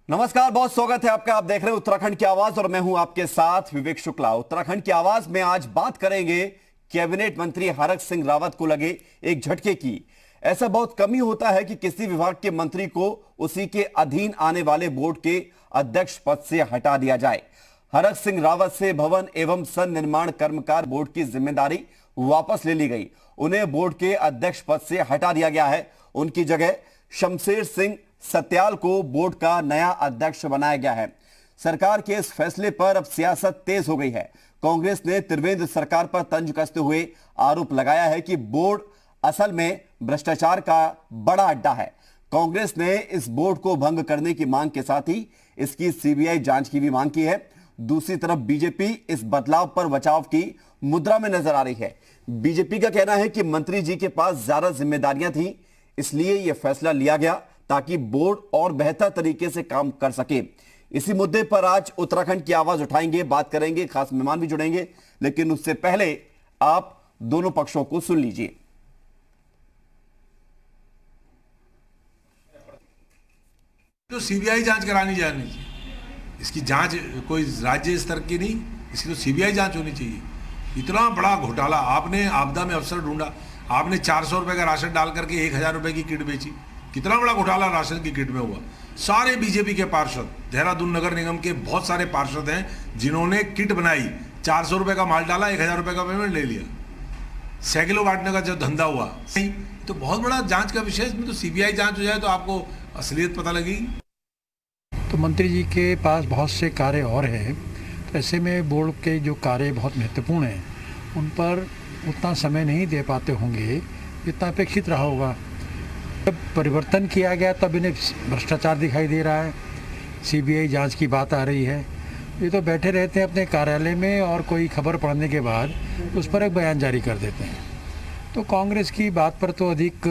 नमस्कार, बहुत स्वागत है आपका। आप देख रहे हैं उत्तराखंड की आवाज और मैं हूं आपके साथ विवेक शुक्ला। उत्तराखंड की आवाज में आज बात करेंगे कैबिनेट मंत्री हरक सिंह रावत को लगे एक झटके की। ऐसा बहुत कम ही होता है कि किसी विभाग के मंत्री को उसी के अधीन आने वाले बोर्ड के अध्यक्ष पद से हटा दिया जाए। हरक सिंह रावत से भवन एवं संनिर्माण कर्मकार बोर्ड की जिम्मेदारी वापस ले ली गई। उन्हें बोर्ड के अध्यक्ष पद से हटा दिया गया है। उनकी जगह शमशेर सिंह सत्याल को बोर्ड का नया अध्यक्ष बनाया गया है। सरकार के इस फैसले पर अब सियासत तेज हो गई है। कांग्रेस ने त्रिवेंद्र सरकार पर तंज कसते हुए आरोप लगाया है कि बोर्ड असल में भ्रष्टाचार का बड़ा अड्डा है। कांग्रेस ने इस बोर्ड को भंग करने की मांग के साथ ही इसकी सीबीआई जांच की भी मांग की है। दूसरी तरफ बीजेपी इस बदलाव पर बचाव की मुद्रा में नजर आ रही है। बीजेपी का कहना है कि मंत्री जी के पास ज्यादा जिम्मेदारियां थी, इसलिए यह फैसला लिया गया ताकि बोर्ड और बेहतर तरीके से काम कर सके। इसी मुद्दे पर आज उत्तराखंड की आवाज उठाएंगे, बात करेंगे, खास मेहमान भी जुड़ेंगे, लेकिन उससे पहले आप दोनों पक्षों को सुन लीजिए। तो सीबीआई जांच करानी जानी चाहिए। इसकी जांच कोई राज्य स्तर की नहीं, इसकी तो सीबीआई जांच होनी चाहिए। इतना बड़ा घोटाला, आपने आपदा में अफसर ढूंढा, आपने 400 रुपए का राशन डाल करके 1000 रुपए की किट बेची। कितना बड़ा घोटाला राशन की किट में हुआ। सारे बीजेपी के पार्षद, देहरादून नगर निगम के बहुत सारे पार्षद हैं जिन्होंने किट बनाई, 400 रुपए का माल डाला, 1000 रुपए का पेमेंट ले लिया। साइकिलों बांटने का जो धंधा हुआ, तो बहुत बड़ा जांच का विषय। इसमें तो सीबीआई जांच हो जाए तो आपको असलियत पता लगेगी। तो मंत्री जी के पास बहुत से कार्य और हैं, तो ऐसे में बोर्ड के जो कार्य बहुत महत्वपूर्ण हैं उन पर उतना समय नहीं दे पाते होंगे जितना अपेक्षित रहा होगा। जब परिवर्तन किया गया तब इन्हें भ्रष्टाचार दिखाई दे रहा है, सीबीआई जांच की बात आ रही है। ये तो बैठे रहते हैं अपने कार्यालय में और कोई खबर पढ़ने के बाद उस पर एक बयान जारी कर देते हैं। तो कांग्रेस की बात पर तो अधिक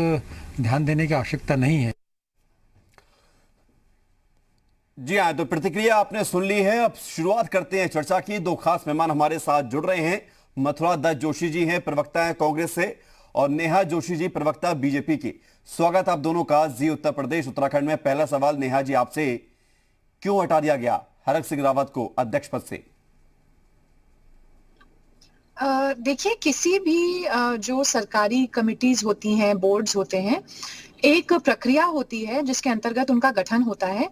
ध्यान देने की आवश्यकता नहीं है। जी हाँ, तो प्रतिक्रिया आपने सुन ली है। अब शुरुआत करते हैं चर्चा की। दो खास मेहमान हमारे साथ जुड़ रहे हैं। मथुरा दत्त जोशी जी हैं, प्रवक्ता हैं कांग्रेस से, और नेहा जोशी जी, प्रवक्ता बीजेपी की। स्वागत आप दोनों का जी उत्तर प्रदेश उत्तराखंड में। पहला सवाल नेहा जी आपसे, क्यों हटा दिया गया हरक सिंह रावत को अध्यक्ष पद से? देखिए, किसी भी जो सरकारी कमिटीज होती हैं, बोर्ड्स होते हैं, एक प्रक्रिया होती है जिसके अंतर्गत उनका गठन होता है।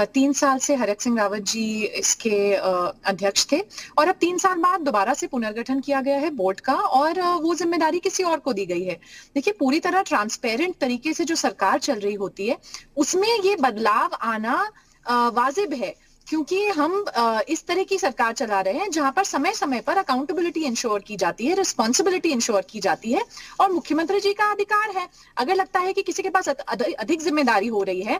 3 साल से हरक सिंह रावत जी इसके अध्यक्ष थे और अब 3 साल बाद दोबारा से पुनर्गठन किया गया है बोर्ड का और वो जिम्मेदारी किसी और को दी गई है। देखिए, पूरी तरह ट्रांसपेरेंट तरीके से जो सरकार चल रही होती है उसमें ये बदलाव आना वाजिब है, क्योंकि हम इस तरह की सरकार चला रहे हैं जहां पर समय समय पर अकाउंटेबिलिटी इंश्योर की जाती है, रिस्पॉन्सिबिलिटी इंश्योर की जाती है और मुख्यमंत्री जी का अधिकार है, अगर लगता है कि किसी के पास अधिक जिम्मेदारी हो रही है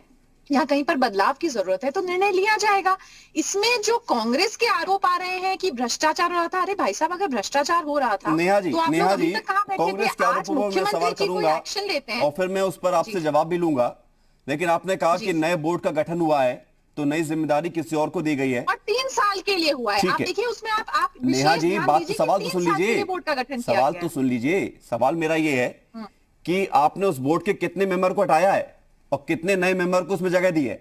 या कहीं पर बदलाव की जरूरत है तो निर्णय लिया जाएगा। इसमें जो कांग्रेस के आरोप आ रहे हैं कि भ्रष्टाचार हो रहा था, अरे भाई साहब, अगर भ्रष्टाचार हो रहा था नेहा जी, तो आप लोग अभी तक कहां बैठे कांग्रेस थे? के आज आरोपों पर मैं सवाल करूंगा एक्शन लेते हैं और फिर मैं उस पर आपसे जवाब भी लूंगा, लेकिन आपने कहा कि नए बोर्ड का गठन हुआ है तो नई जिम्मेदारी किसी और को दी गई है और 3 साल के लिए हुआ है। आप देखिए उसमें आप नेहा जी, बात तो सवाल तो सुन लीजिए, सवाल तो सुन लीजिए। सवाल मेरा ये है कि आपने उस बोर्ड के कितने मेंबर को हटाया है और कितने नए मेंबर को उसमें जगह दी है?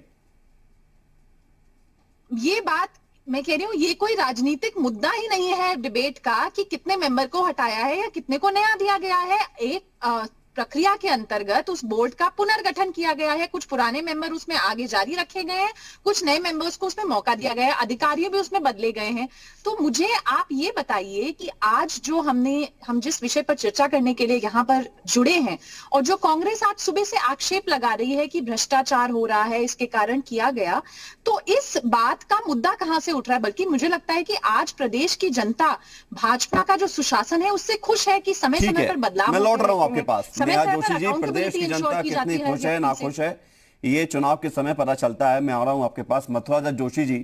ये बात मैं कह रही हूँ, ये कोई राजनीतिक मुद्दा ही नहीं है डिबेट का कि कितने मेंबर को हटाया है या कितने को नया दिया गया है। एक प्रक्रिया के अंतर्गत उस बोर्ड का पुनर्गठन किया गया है। कुछ पुराने मेंबर उसमें आगे जारी रखे गए हैं, कुछ नए मेंबर्स को उसमें मौका दिया गया है, अधिकारी भी उसमें बदले गए हैं। तो मुझे आप ये बताइए कि आज जो हम जिस विषय पर चर्चा करने के लिए यहाँ पर जुड़े हैं और जो कांग्रेस आज सुबह से आक्षेप लगा रही है कि भ्रष्टाचार हो रहा है, इसके कारण किया गया, तो इस बात का मुद्दा कहाँ से उठ रहा है? बल्कि मुझे लगता है कि आज प्रदेश की जनता भाजपा का जो सुशासन है उससे खुश है कि समय समय पर बदलाव। मैं लौट रहा हूं आपके पास। नेहा जोशी जी, प्रदेश की जनता कितनी खुश है, नाखुश है, ये चुनाव के समय पता चलता है। मैं आ रहा हूं आपके पास। मथुरा दत्त जोशी जी,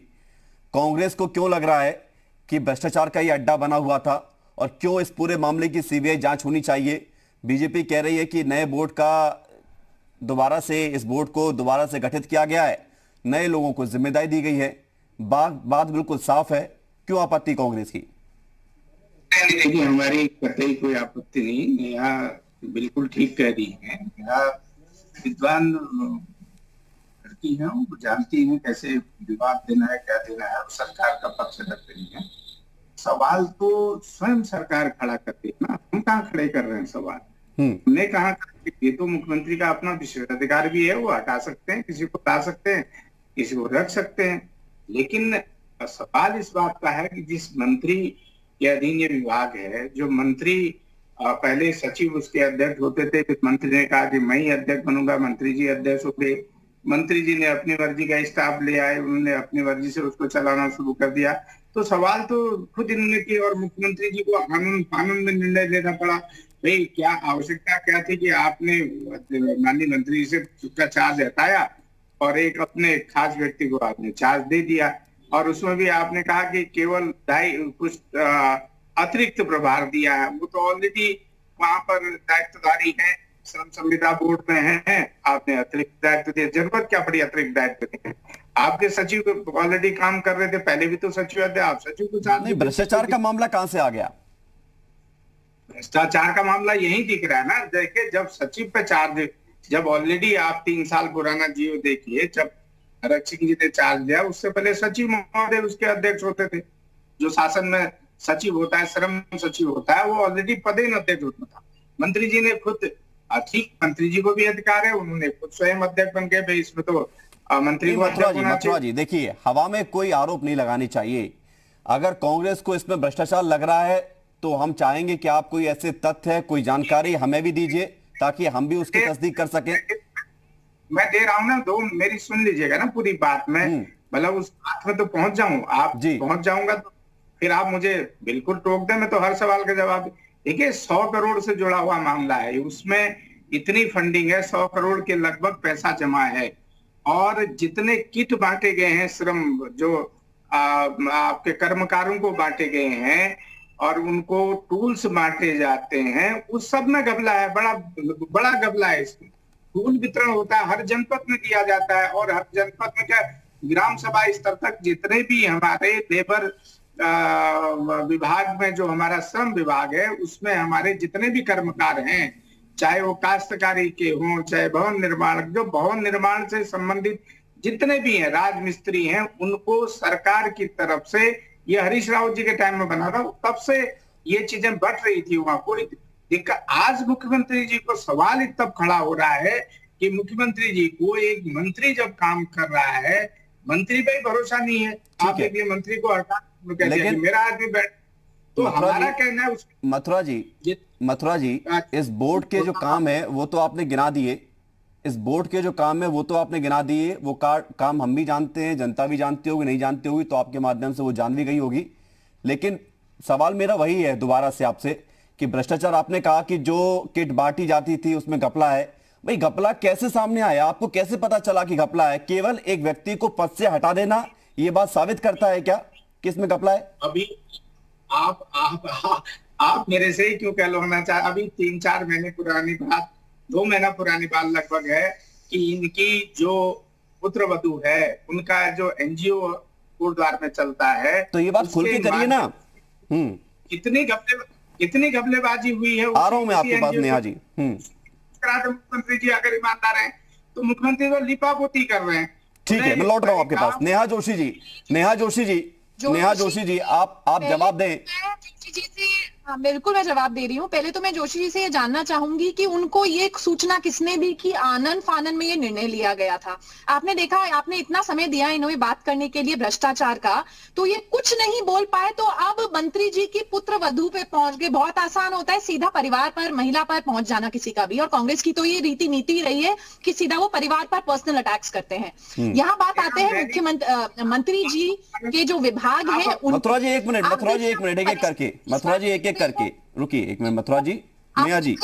कांग्रेस को क्यों लग रहा है कि भ्रष्टाचार का ये अड्डा बना हुआ था और क्यों इस पूरे मामले की सीबीआई जांच होनी चाहिए? बीजेपी कह रही है कि नए बोर्ड का इस बोर्ड को दोबारा से गठित किया गया है, नए लोगों को जिम्मेदारी दी गई है। बात बिल्कुल साफ है, क्यों आपत्ति कांग्रेस की? देखिए, हमारी कतई कोई आपत्ति नहीं, यहाँ बिल्कुल ठीक कह रही है। मेरा विद्वान की हैं, वो जानती हैं कैसे विवाद देना है, क्या देना है, और सरकार का पक्ष रख रही है। सवाल तो स्वयं सरकार खड़ा करती है ना, हम कहाँ खड़े कर रहे हैं सवाल। हमने कहा कि ये तो मुख्यमंत्री का अपना विशेषाधिकार भी है, वो हटा सकते हैं, किसी को ला सकते हैं, किसी को रख सकते हैं। लेकिन सवाल इस बात का है कि जिस मंत्री के अधीन ये विभाग है, जो मंत्री पहले सचिव उसके अध्यक्ष होते थे, फिर मंत्री ने कहा कि मैं ही अध्यक्ष बनूंगा, मंत्री जी अध्यक्ष हो गए। मंत्री जी ने अपनी मर्जी का स्टाफ ले आए, उन्होंने अपनी मर्जी से उसको चलाना शुरू कर दिया। तो सवाल तो खुद इन्होंने किया और मुख्यमंत्री जी को कानून में निर्णय लेना पड़ा। भाई क्या आवश्यकता क्या थी कि आपने माननीय मंत्री से उसका चार्ज हटाया और एक अपने खास व्यक्ति को आपने चार्ज दे दिया, और उसमें भी आपने कहा कि केवल कुछ अतिरिक्त प्रभार दिया है। वो तो ऑलरेडी वहां पर दायित्वधारी है, श्रम संविदा बोर्ड में है, आपने अतिरिक्त दायित्व दिया। जरूरत क्या पड़ी अतिरिक्त दायित्व देने? आपके सचिव ऑलरेडी काम कर रहे थे, पहले भी तो सचिव थे, आप सचिव को चार्ज नहीं, भ्रष्टाचार का मामला कहां से आ गया? भ्रष्टाचार का मामला यही दिख रहा है ना। देखिए, जब सचिव पे चार्ज, जब ऑलरेडी आप 3 साल पुराना जीओ देखिए, जब हरक सिंह जी ने चार्ज दिया, उससे पहले सचिव महोदय उसके अध्यक्ष होते थे। जो शासन में सचिव होता है, श्रम सचिव होता है, वो ऑलरेडी पदेन अध्यक्ष होता था। मंत्री जी ने खुद, ठीक, मंत्री जी को भी अधिकार है, उन्होंने खुद स्वयं अध्यक्ष बन गए। भाई इसमें तो मंत्री को मथुरा जी देखिए, हवा में कोई आरोप नहीं लगानी चाहिए। अगर कांग्रेस को इसमें भ्रष्टाचार लग रहा है तो हम चाहेंगे कि आप कोई ऐसे तथ्य, कोई जानकारी हमें भी दीजिए ताकि हम भी उसकी तस्दीक कर सकें। मैं दे रहा हूं ना, दो मेरी सुन लीजिएगा ना पूरी बात। मैं मतलब उस बात में तो पहुंच जाऊं, आप पहुंच जाऊंगा तो फिर आप मुझे बिल्कुल टोक दें, मैं तो हर सवाल का जवाब। देखिए, 100 करोड़ से जुड़ा हुआ मामला है, उसमें इतनी फंडिंग है, 100 करोड़ के लगभग पैसा जमा है, और जितने किट बांटे गए हैं, श्रम जो आपके कर्मकारों को बांटे गए हैं और उनको टूल्स बांटे जाते हैं, उस सब में घपला है, बड़ा घपला है। इसमें टूल वितरण होता है, हर जनपद में किया जाता है, और हर जनपद में क्या, ग्राम सभा स्तर तक जितने भी हमारे लेबर विभाग में, जो हमारा श्रम विभाग है, उसमें हमारे जितने भी कर्मकार हैं, चाहे वो काश्तकारी के हों, चाहे भवन निर्माण, जो भवन निर्माण से संबंधित जितने भी हैं, राजमिस्त्री हैं, उनको सरकार की तरफ से, ये हरीश रावत जी के टाइम में बना था, तब से ये चीजें बढ़ रही थी, वहां कोई दिक्कत। आज मुख्यमंत्री जी को सवाल तब खड़ा हो रहा है कि मुख्यमंत्री जी को, एक मंत्री जब काम कर रहा है, मंत्री पे भरोसा नहीं है। आप एक मंत्री को हटा, लेकिन मेरा आदमी बैठ, तो हमारा कहना है मथुरा जी, इस बोर्ड के जो काम है वो तो आपने गिना दिए, इस बोर्ड के जो काम है वो तो आपने गिना दिए, वो काम हम भी जानते हैं, जनता भी जानती होगी, नहीं जानती होगी तो आपके माध्यम से वो जान भी गई होगी। लेकिन सवाल मेरा वही है दोबारा से आपसे कि भ्रष्टाचार, आपने कहा कि जो किट बांटी जाती थी उसमें घपला है। भाई घपला कैसे सामने आया? आपको कैसे पता चला कि घपला है? केवल एक व्यक्ति को पद से हटा देना ये बात साबित करता है क्या कि इसमें घपला है? अभी आप मेरे से ही क्यों कहलवाना चाह, अभी 3-4 महीने पुरानी बात, 2 महीना पुरानी बात लगभग है कि इनकी जो पुत्रवधू है, उनका जो एनजीओ गुरुद्वार में चलता है, तो ये बात खुल के करिए ना। कितनी घपलेबाजी हुई है। आ रहा हूं मैं आपके पास नेहा जी। मुख्यमंत्री जी अगर ईमानदार हैं तो मुख्यमंत्री तो लिपापोती कर रहे हैं। ठीक है, मैं लौट रहा हूं आपके पास। नेहा जोशी जी, आप जवाब दें। बिल्कुल मैं जवाब दे रही हूँ। पहले तो मैं जोशी जी से ये जानना चाहूंगी कि उनको ये सूचना किसने दी कि आनन फानन में ये निर्णय लिया गया था? आपने देखा, आपने इतना समय दिया इन्होंने बात करने के लिए भ्रष्टाचार का, तो ये कुछ नहीं बोल पाए, तो अब मंत्री जी की पुत्र वधू पे पहुंच गए। बहुत आसान होता है सीधा परिवार पर, महिला पर पहुंच जाना किसी का भी, और कांग्रेस की तो ये रीति नीति रही है कि सीधा वो परिवार पर पर्सनल अटैक्स करते हैं। यहाँ बात आते हैं मुख्यमंत्री मंत्री जी के जो विभाग है। मथुरा जी एक मिनट, एक एक करके, मथुरा जी एक करके रुकिए एक मिनट। मथुरा जी, नेहा जी,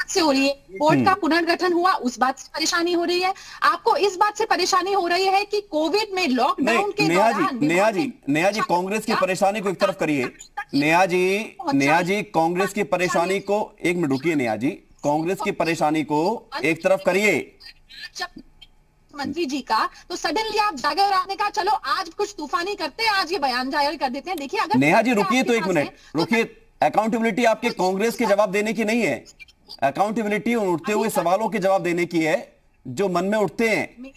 से हो रही है, बोर्ड का पुनर्गठन हुआ, उस बात से परेशानी हो रही है, आपको इस बात से परेशानी हो रही है कि कोविड में लॉकडाउन के दौरान। नेहा जी कांग्रेस की परेशानी को एक तरफ करिए। नेहा जी कांग्रेस की परेशानी को, एक मिनट रुकिए। नेहा जी, कांग्रेस की परेशानी को एक तरफ करिए। मंत्री जी का तो सडनली आप जागे और आपने कहा चलो आज कुछ तूफानी करते हैं, आज ये बयान जारी कर देते हैं। देखिए, अगर नेहा जी रुकिए तो एक मिनट रुकिए। अकाउंटेबिलिटी आपके कांग्रेस के जवाब देने की नहीं है, अकाउंटेबिलिटी उन उठते हुए सवालों के जवाब देने की है जो मन में उठते हैं।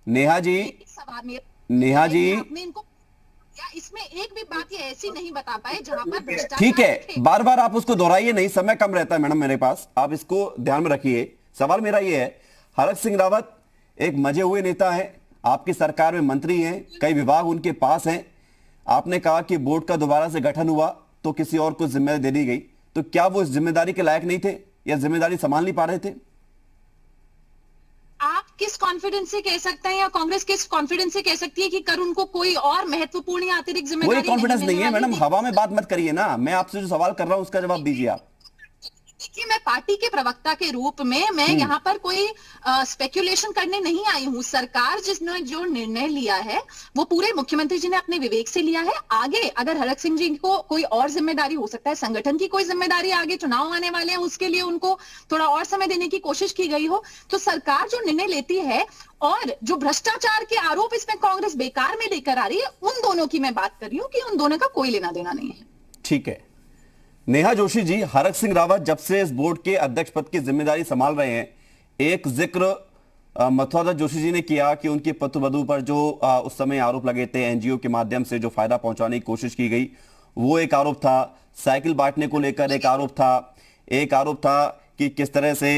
नेहा जी, सवाल नेहा जी, आपने इनको या इसमें एक भी बात ये ऐसी नहीं बता पाए जहां पर भ्रष्टाचार। ठीक है, बार बार आप उसको दोहराइए नहीं, समय कम रहता है मैडम मेरे पास, आप इसको ध्यान में रखिए। सवाल मेरा ये है, हरक सिंह रावत एक मजे हुए नेता है, आपकी सरकार में मंत्री हैं, कई विभाग उनके पास हैं। आपने कहा कि बोर्ड का दोबारा से गठन हुआ तो किसी और को जिम्मेदारी दे दी गई, तो क्या वो इस जिम्मेदारी के लायक नहीं थे या जिम्मेदारी संभाल नहीं पा रहे थे? आप किस कॉन्फिडेंस से कह सकते हैं या कांग्रेस किस कॉन्फिडेंस से कह सकती है कि कर उनको कोई और महत्वपूर्ण या अतिरिक्त जिम्मेदारी? कोई कॉन्फिडेंस नहीं है मैडम, हवा में बात मत करिए ना, मैं आपसे जो सवाल कर रहा हूं उसका जवाब दीजिए आप। देखिए, मैं पार्टी के प्रवक्ता के रूप में मैं यहाँ पर कोई स्पेक्यूलेशन करने नहीं आई हूँ। सरकार जिसने जो निर्णय लिया है वो पूरे मुख्यमंत्री जी ने अपने विवेक से लिया है। आगे अगर हरक सिंह जी को कोई और जिम्मेदारी हो सकता है, संगठन की कोई जिम्मेदारी, आगे चुनाव आने वाले हैं उसके लिए उनको थोड़ा और समय देने की कोशिश की गई हो, तो सरकार जो निर्णय लेती है और जो भ्रष्टाचार के आरोप इसमें कांग्रेस बेकार में लेकर आ रही है, उन दोनों की मैं बात कर रही हूँ कि उन दोनों का कोई लेना देना नहीं है। ठीक है नेहा जोशी जी, हरक सिंह रावत जब से इस बोर्ड के अध्यक्ष पद की जिम्मेदारी संभाल रहे हैं, एक जिक्र मथुरा जोशी जी ने किया कि उनकी पुत्रवधू पर जो उस समय आरोप लगे थे, एनजीओ के माध्यम से जो फायदा पहुंचाने की कोशिश की गई, वो एक आरोप था। साइकिल बांटने को लेकर एक आरोप था कि किस तरह से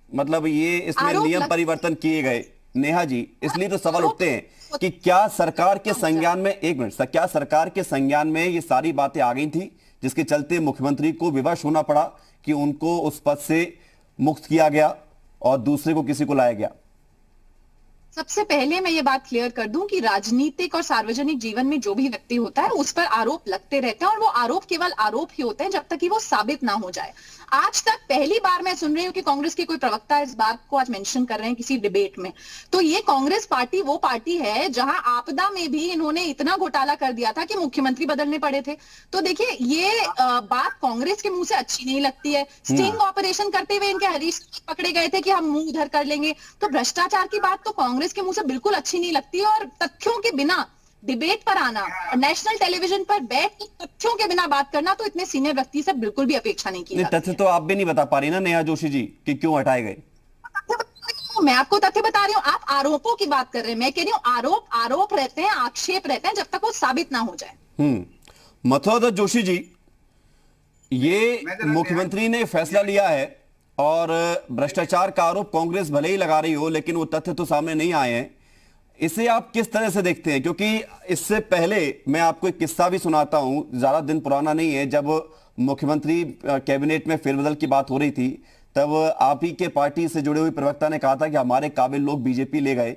मतलब ये इसमें नियम परिवर्तन किए गए। नेहा जी, इसलिए तो सवाल उठते हैं कि क्या सरकार के संज्ञान में, एक मिनट, क्या सरकार के संज्ञान में ये सारी बातें आ गई थी जिसके चलते मुख्यमंत्री को विवश होना पड़ा कि उनको उस पद से मुक्त किया गया और दूसरे को किसी को लाया गया? सबसे पहले मैं ये बात क्लियर कर दूं कि राजनीतिक और सार्वजनिक जीवन में जो भी व्यक्ति होता है उस पर आरोप लगते रहते हैं और वो आरोप केवल आरोप ही होते हैं जब तक कि वो साबित ना हो जाए। आज तक पहली बार मैं सुन रही हूँ कि कांग्रेस के कोई प्रवक्ता इस बात को आज मेंशन कर रहे हैं किसी डिबेट में। तो ये कांग्रेस पार्टी वो पार्टी है जहां आपदा में भी इन्होंने इतना घोटाला कर दिया था कि मुख्यमंत्री बदलने पड़े थे। तो देखिए, ये बात कांग्रेस के मुंह से अच्छी नहीं लगती है। स्टिंग ऑपरेशन करते हुए इनके हरीश पकड़े गए थे कि हम मुंह उधर कर लेंगे, तो भ्रष्टाचार की बात तो कांग्रेस के मुंह से बिल्कुल अच्छी नहीं लगती है। और तथ्यों के बिना डिबेट पर आना और नेशनल टेलीविजन पर बैठ तथ्यों के बिना बात करना तो इतने सीनियर व्यक्ति से बिल्कुल भी अपेक्षा नहीं की जाती। तथ्य तो आप भी नहीं बता पा रही ना नेहा जोशी जी कि क्यों हटाए गए। मैं आपको तथ्य बता रही हूँ, आप आरोपों की बात कर रहे हैं। मैं कह रही हूँ आरोप रहते हैं, आक्षेप रहते हैं जब तक वो साबित ना हो जाए। मथुरा जोशी जी, ये मुख्यमंत्री ने फैसला लिया है और भ्रष्टाचार का आरोप कांग्रेस भले ही लगा रही हो लेकिन वो तथ्य तो सामने नहीं आए हैं। इसे आप किस तरह से देखते हैं? क्योंकि इससे पहले मैं आपको एक किस्सा भी सुनाता हूं, ज्यादा दिन पुराना नहीं है। जब मुख्यमंत्री कैबिनेट में फेरबदल की बात हो रही थी तब आप ही के पार्टी से जुड़े हुए प्रवक्ता ने कहा था कि हमारे काबिल लोग बीजेपी ले गए।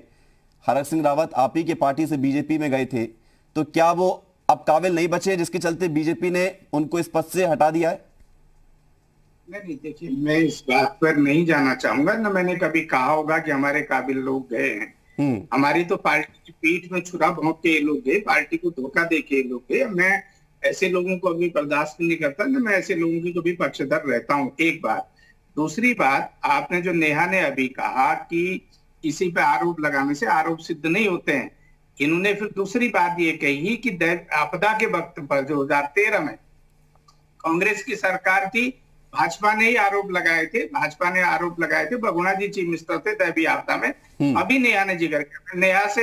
हरक सिंह रावत आप ही के पार्टी से बीजेपी में गए थे, तो क्या वो अब काबिल नहीं बचे जिसके चलते बीजेपी ने उनको इस पद से हटा दिया है? नहीं, देखिए, मैं इस बात पर नहीं जाना चाहूंगा, ना मैंने कभी कहा होगा कि हमारे काबिल लोग गए हैं। हमारी तो पार्टी की पीठ में छुरा भोंक के ये लोग गए, पार्टी को धोखा दे के ये लोग गए। मैं ऐसे लोगों को अभी बर्दाश्त नहीं करता, ना मैं ऐसे लोगों की कभी पक्षधर रहता हूँ। एक बात। दूसरी बात, आपने जो नेहा ने अभी कहा कि किसी पे आरोप लगाने से आरोप सिद्ध नहीं होते हैं, इन्होंने फिर दूसरी बात ये कही कि आपदा के वक्त पर 2013 में कांग्रेस की सरकार थी, भाजपा ने ही आरोप लगाए थे, बगुणा जी चीफ मिनिस्टर थे दैवी आपदा में। अभी नेहा ने जिक्र किया,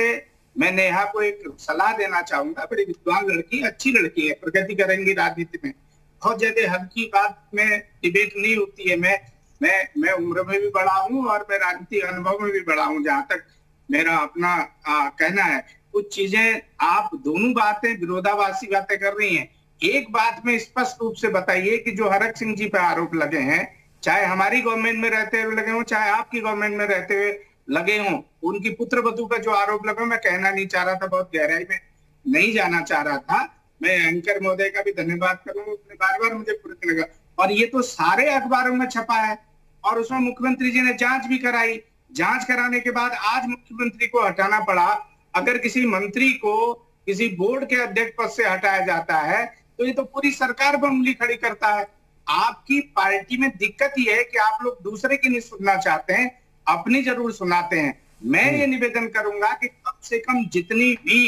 मैं नेहा को एक सलाह देना चाहूंगा। बड़ी विद्वान लड़की, अच्छी लड़की है, प्रगति करेंगी राजनीति में। बहुत ज्यादा हल्की बात में डिबेट नहीं होती है। मैं उम्र में भी बड़ा हूँ और मैं राजनीतिक अनुभव में भी बड़ा हूँ, जहां तक मेरा अपना कहना है। कुछ चीजें आप दोनों बातें विरोधाभासी बातें कर रही हैं। एक बात में स्पष्ट रूप से बताइए कि जो हरक सिंह जी पे आरोप लगे हैं, चाहे हमारी गवर्नमेंट में रहते हुए लगे हों, चाहे आपकी गवर्नमेंट में रहते हुए लगे हों, उनकी पुत्रवधू पर जो आरोप लगे, मैं कहना नहीं चाह रहा था, बहुत गहराई में नहीं जाना चाह रहा था। मैं एंकर महोदय का भी धन्यवाद करूंगा, उसने बार बार मुझे पूरी लगा। और ये तो सारे अखबारों में छपा है और उसमें मुख्यमंत्री जी ने जांच भी कराई। जांच कराने के बाद आज मुख्यमंत्री को हटाना पड़ा। अगर किसी मंत्री को किसी बोर्ड के अध्यक्ष पद से हटाया जाता है तो ये तो पूरी सरकार पर उंगली खड़ी करता है। आपकी पार्टी में दिक्कत ही है कि आप लोग दूसरे की नहीं सुनना चाहते हैं, अपनी जरूर सुनाते हैं। मैं ये निवेदन करूंगा कि कम से कम जितनी भी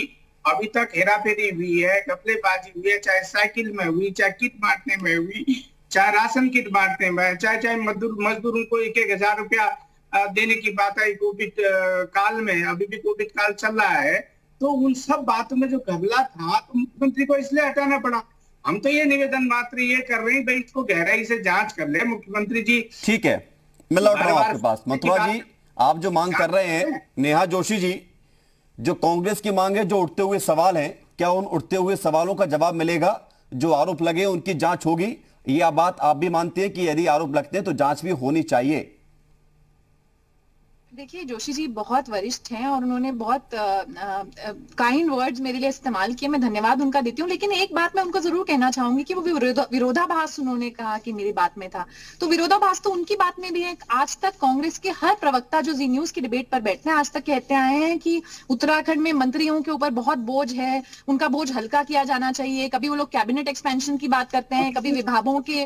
अभी तक हेराफेरी हुई है, घपलेबाजी हुई है, चाहे साइकिल में हुई, चाहे किट बांटने में हुई, चाहे राशन किट बांटने में, चाहे मजदूरों को 1-1 हजार रुपया देने की बात आई कोविड काल में, अभी भी कोविड काल चल रहा है, तो उन सब बातों में जो घबला था तो मुख्यमंत्री को इसलिए हटाना पड़ा। हम तो ये निवेदन मात्र ये कर रहे हैं भाई इसको गहराई से जांच कर ले मुख्यमंत्री जी। ठीक है, मैं लौट रहा हूं आपके पास। मथुरा जी, आप जो मांग कर रहे हैं, नेहा जोशी जी, जो कांग्रेस की मांग है, जो उठते हुए सवाल हैं, क्या उन उठते हुए सवालों का जवाब मिलेगा? जो आरोप लगे उनकी जांच होगी, यह बात आप भी मानते हैं कि यदि आरोप लगते हैं तो जांच भी होनी चाहिए? देखिए, जोशी जी बहुत वरिष्ठ हैं और उन्होंने बहुत काइंड वर्ड्स मेरे लिए इस्तेमाल किए, मैं धन्यवाद उनका देती हूँ। लेकिन एक बात मैं उनको जरूर कहना चाहूंगी कि वो विरोधाभास उन्होंने कहा कि मेरी बात में था, तो विरोधाभास तो उनकी बात में भी है। आज तक कांग्रेस के हर प्रवक्ता जो जी न्यूज की डिबेट पर बैठते हैं, आज तक कहते आए हैं कि उत्तराखंड में मंत्रियों के ऊपर बहुत बोझ है, उनका बोझ हल्का किया जाना चाहिए। कभी वो लोग कैबिनेट एक्सपेंशन की बात करते हैं, कभी विभागों के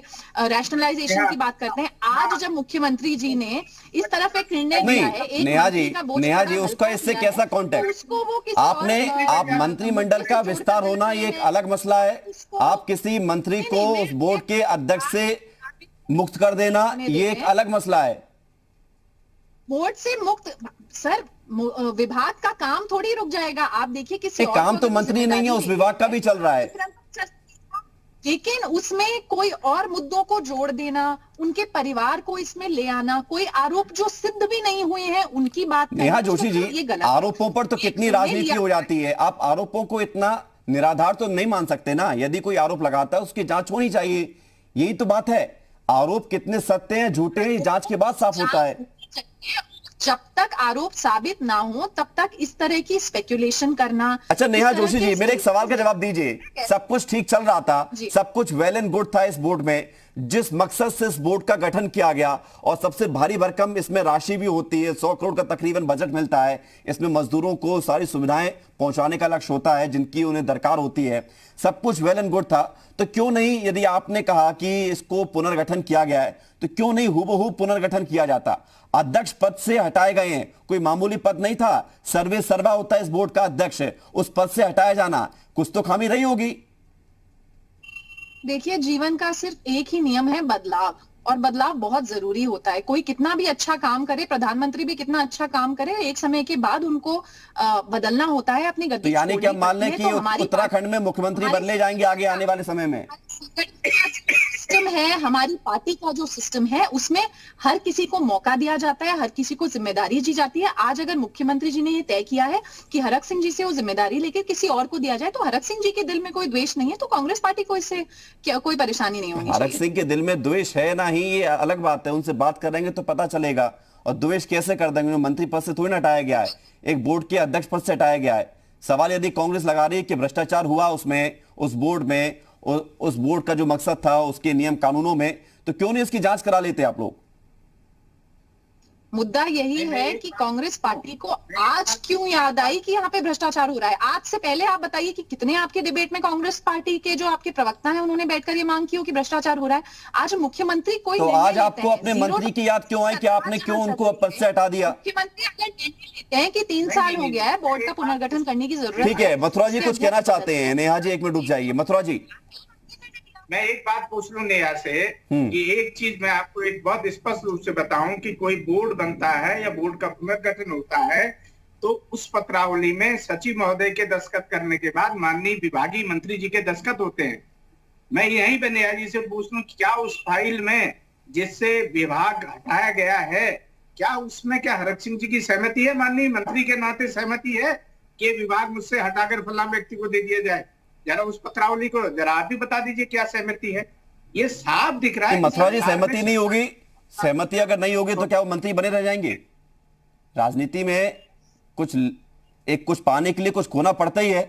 रैशनलाइजेशन की बात करते हैं। आज जब मुख्यमंत्री जी ने इस तरफ एक निर्णय लिया है, नेहा जी, उसका इससे कैसा कॉन्टेक्ट? आप मंत्रिमंडल का विस्तार होना ये एक अलग मसला है, आप किसी मंत्री को उस बोर्ड के अध्यक्ष से मुक्त कर देना ये एक अलग मसला है। बोर्ड से मुक्त सर, विभाग का काम थोड़ी रुक जाएगा। आप देखिए किसी काम तो मंत्री नहीं है, उस विभाग का भी चल रहा है, लेकिन उसमें कोई और मुद्दों को जोड़ देना, उनके परिवार को इसमें ले आना, कोई आरोप जो सिद्ध भी नहीं हुए हैं उनकी बात। नेहा जोशी जी, आरोपों पर तो कितनी राजनीति हो जाती है, आप आरोपों को इतना निराधार तो नहीं मान सकते ना। यदि कोई आरोप लगाता है उसकी जांच होनी चाहिए, यही तो बात है। आरोप कितने सत्य हैं झूठे हैं जांच के बाद साफ होता है। जब तक आरोप साबित ना हो तब तक इस तरह की स्पेकुलेशन करना। अच्छा नेहा जोशी जी, मेरे एक सवाल का जवाब दीजिए। सब कुछ ठीक चल रहा था, सब कुछ वेल एंड गुड था इस बोर्ड में, जिस मकसद से इस बोर्ड का गठन किया गया, और सबसे भारी भरकम इसमें राशि भी होती है, 100 करोड़ का तकरीबन बजट मिलता है। इसमें मजदूरों को सारी सुविधाएं पहुंचाने का लक्ष्य होता है जिनकी उन्हें दरकार होती है। सब कुछ वेल एंड गुड था, तो क्यों नहीं, यदि आपने कहा कि इसको पुनर्गठन किया गया है, तो क्यों नहीं हूबहू पुनर्गठन किया जाता? अध्यक्ष पद से हटाए गए हैं, कोई मामूली पद नहीं था, सर्वे सर्वा होता है इस बोर्ड का अध्यक्ष, उस पद से हटाया जाना, कुछ तो खामी रही होगी। देखिए, जीवन का सिर्फ एक ही नियम है, बदलाव, और बदलाव बहुत जरूरी होता है। कोई कितना भी अच्छा काम करे, प्रधानमंत्री भी कितना अच्छा काम करे, एक समय के बाद उनको बदलना होता है अपनी गद्दी। तो यानी कि हम मान लें कि उत्तराखंड में मुख्यमंत्री बदले जाएंगे आगे आने वाले समय में? सिस्टम है, हमारी पार्टी का जो सिस्टम है उसमें हर किसी को मौका दिया जाता है, हर किसी को जिम्मेदारी दी जाती है। आज अगर मुख्यमंत्री जी ने ये तय किया है कि हरक सिंह जी से वो जिम्मेदारी लेकर किसी और को दिया जाए, तो हरक सिंह जी के दिल में कोई द्वेष नहीं है, तो कांग्रेस पार्टी को इससे क्या कोई परेशानी नहीं होनी चाहिए। हरक सिंह के दिल में द्वेष है ना ही, ये अलग बात है, उनसे बात करेंगे तो पता चलेगा। और द्वेष कैसे कर देंगे? मंत्री पद से थोड़ी ना हटाया गया है, एक बोर्ड के अध्यक्ष पद से हटाया गया है। सवाल यदि कांग्रेस लगा रही है कि भ्रष्टाचार हुआ उसमें, उस बोर्ड में, उस बोर्ड का जो मकसद था उसके नियम कानूनों में, तो क्यों नहीं इसकी जांच करा लेते आप लोग? मुद्दा यही है कि कांग्रेस पार्टी को आज क्यों याद आई कि यहाँ पे भ्रष्टाचार हो रहा है। आज से पहले आप बताइए कि कितने आपके डिबेट में कांग्रेस पार्टी के जो आपके प्रवक्ता हैं उन्होंने बैठकर ये मांग की हो कि भ्रष्टाचार हो रहा है। आज मुख्यमंत्री कोई तो आज आपको अपने मंत्री की याद क्यों आई कि आपने क्यों उनको पद से हटा दिया? मुख्यमंत्री अगर निर्णय लेते हैं कि 3 साल हो गया है, बोर्ड का पुनर्गठन करने की जरूरत है। ठीक है, मथुरा जी कुछ कहना चाहते हैं। नेहा जी 1 मिनट रुक जाइए। मथुरा जी, मैं एक बात पूछ लूं नेहा से कि एक चीज मैं आपको एक बहुत स्पष्ट रूप से बताऊं कि कोई बोर्ड बनता है या बोर्ड का पुनर्गठन होता है तो उस पत्रावली में सचिव महोदय के दस्तखत करने के बाद माननीय विभागीय मंत्री जी के दस्तखत होते हैं। मैं यहीं पे नेहा जी से पूछ लूं क्या उस फाइल में जिससे विभाग हटाया गया है, क्या उसमें क्या हरक सिंह जी की सहमति है? माननीय मंत्री के नाते सहमति है कि विभाग मुझसे हटाकर फलां व्यक्ति को दे दिया जाए? जरा उस पत्रावली को जरा आप भी बता दीजिए क्या सहमति है। ये साफ दिख रहा है। मथुरा जी, सहमति नहीं होगी, सहमति अगर नहीं होगी तो क्या वो मंत्री बने रह जाएंगे? राजनीति में कुछ पाने के लिए कुछ खोना पड़ता ही है,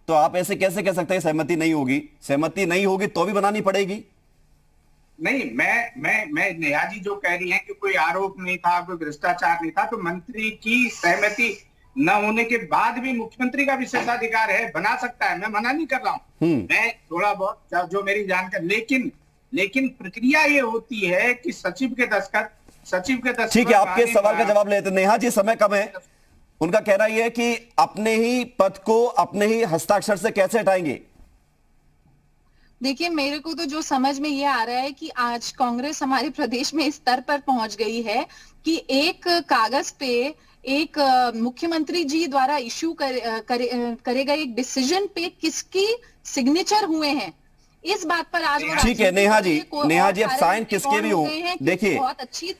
तो आप ऐसे कैसे कह सकते हैं सहमति नहीं होगी? सहमति नहीं होगी तो भी बनानी पड़ेगी। नहीं, मैं नेहा जी जो कह रही हैं कि कोई आरोप नहीं था, कोई भ्रष्टाचार नहीं था, तो मंत्री की सहमति न होने के बाद भी मुख्यमंत्री का विशेषाधिकार है, बना सकता है, मैं मना नहीं कर रहा हूं। मैं थोड़ा बहुत जो मेरी जानकारी, लेकिन प्रक्रिया ये होती है कि सचिव के दस्तखत। ठीक है, आपके सवाल का जवाब लेते। नेहा जी, समय कम है। उनका कहना यह है कि अपने ही पद को अपने ही हस्ताक्षर से कैसे हटाएंगे? देखिए, मेरे को तो जो समझ में ये आ रहा है कि आज कांग्रेस हमारे प्रदेश में इस स्तर पर पहुंच गई है कि एक कागज पे एक मुख्यमंत्री जी द्वारा इश्यू करे गए एक डिसीजन पे किसकी सिग्नेचर हुए हैं, इस बात पर आज ठीक है नेहा जी, अब साइन किसके भी हो, देखिए बहुत अच्छी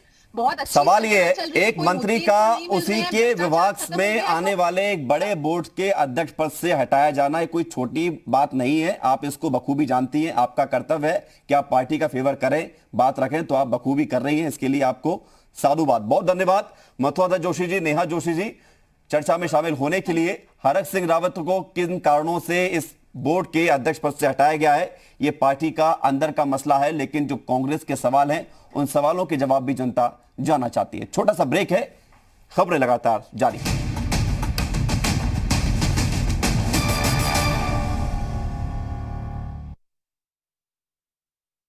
सवाल ये है, चल रही है, एक कोई मंत्री मुद्दे का तो नहीं मिल उसी रहे हैं, के भ्रष्टाचार विभाग खत्म हो में गया आने है। वाले एक बड़े बोर्ड के अध्यक्ष पद से हटाया जाना ये कोई छोटी बात नहीं है। आप इसको बखूबी जानती हैं, आपका कर्तव्य है कि आप पार्टी का फेवर करें, बात रखें, तो आप बखूबी कर रही हैं, इसके लिए आपको साधुवाद, बहुत धन्यवाद। मथुरा जोशी जी, नेहा जोशी जी, चर्चा में शामिल होने के लिए। हरक सिंह रावत को किन कारणों से इस बोर्ड के अध्यक्ष पद से हटाया गया है, यह पार्टी का अंदर का मसला है, लेकिन जो कांग्रेस के सवाल हैं उन सवालों के जवाब भी जनता जानना चाहती है। छोटा सा ब्रेक है, खबरें लगातार जारी।